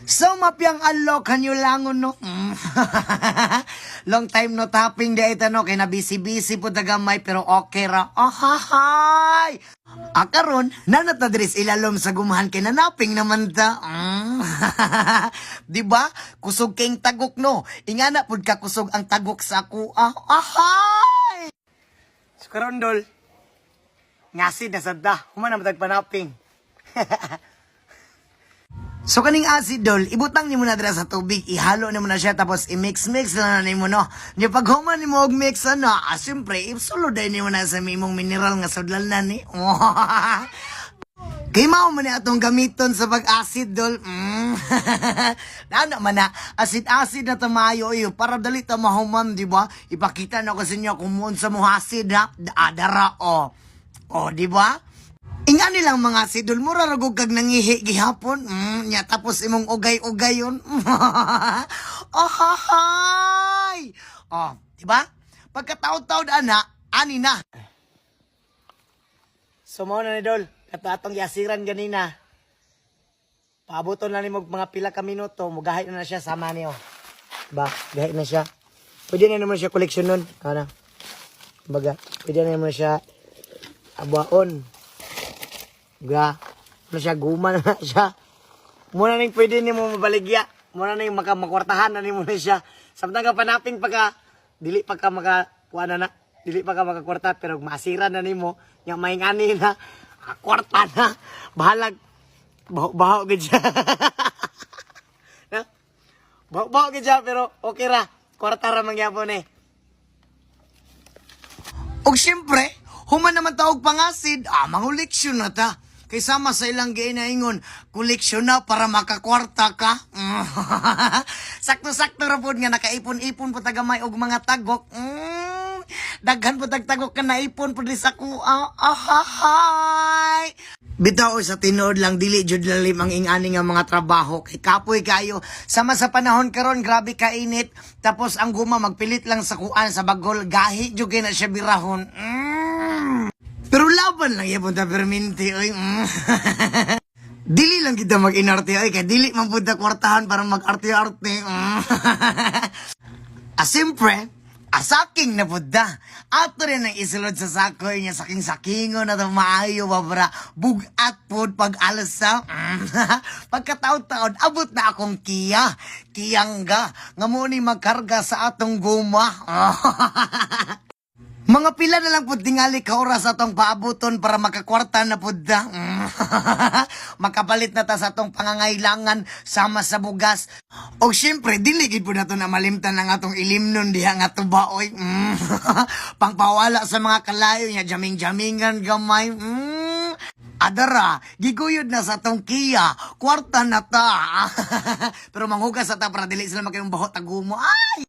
So, mapyang allo, kanyo langon, no? Long time no tapping di ito, no? Kaya na busy-busy po tagamay, pero okay ra. Ahahay! Akaron, nanatadris ilalom sa gumahan kay nanaping naman ta. Di ba? Kusog kayong tagok, no? Ingana pud ka kusog ang tagok sa ako. Ahay! So, karon, Dol, ngasid na sadda. Humana matag panaping. So kaning acid dol, ibutang nimo na dira sa tubig, ihalo nimo na siya tapos i-mix-mix lang na nimo no. Nya pag human nimo og mix ano, syempre ipsulod day nimo na sa imong mineral nga sudlan na ni. Kay mao man ni atong gamiton sa pag-acid dol. Ano man na acid na tamayo iyo para dali ta mahuman, di ba? Ipakita na ko sa inyo kung sa mo acid ha, dara o. O, di ba? Inga nilang mga sidol, mura ragog kag nangihi gihapon. Nya tapos imong ugay-ugay yun. Ahahay! Oh, diba? Pagkataod-taod ana, ani na. So mo na ni Dol, kato atong yasiran ganina. Paabuton na ni mo mga pila ka minuto, mugahit na siya sama niyo. Ba, gahit na siya. Pwede na naman siya koleksyon nun. Ano? Baga, pwede na naman siya abuaon. Ga, ano siya, guma na siya. Muna nang pwede ni mo mabaligya. Muna nang makwartahan na ni mo na siya. Samtang ka panaping pagka, dili pa ka makakuha na, dili pa ka makakwarta, pero masira na ni mo, yung maingani na, kwarta na, bahalag, bahaw gid siya. Bahaw gid siya, pero okay ra, kwarta ra mangyapon eh. Og siyempre, human naman taog pangasid, manguleksyon na ta. Kay sama sa ilang ginaingon, koleksyon na para makakwarta ka. Sakto-sakto ra pod nga nakaipon-ipon po tagamay og mga tagok. Daghan po tagtagok ka naipon po sa kuha. Ahahay! Bitaw sa tinuod lang dili jud lalim ang ingani nga mga trabaho kay kapoy kayo. Sama sa panahon karon grabe ka init. Tapos ang guma magpilit lang sa kuan sa bagol gahi jud kay na siya birahon. Pero laban lang yapon ta perminti oy. Dili lang kita mag-inarte oy kay dili man pud ta kwartahan para mag-arte-arte. Siyempre, asaking na pud da. Ato rin ang isulod sa sakoy niya saking-sakingo na ito maayo babra. Bugat pud pag alas sa. Pagkataon-taon, abot na akong kiyangga. Nga mo ni magkarga sa atong guma. Mga pila na lang po tingali ka oras atong paabuton para makakwarta na po da. Makapalit na ta sa atong pangangailangan sama sa bugas. O siyempre, diligid po na to na malimtan ng atong ilimnon diha nga tubaoy. Pangpawala sa mga kalayo niya, jaming-jamingan gamay. Adara, giguyod na sa atong kiya, kwarta na ta. Pero manghugas sa ta para dili sila magkayong bahot tagumo. Ay!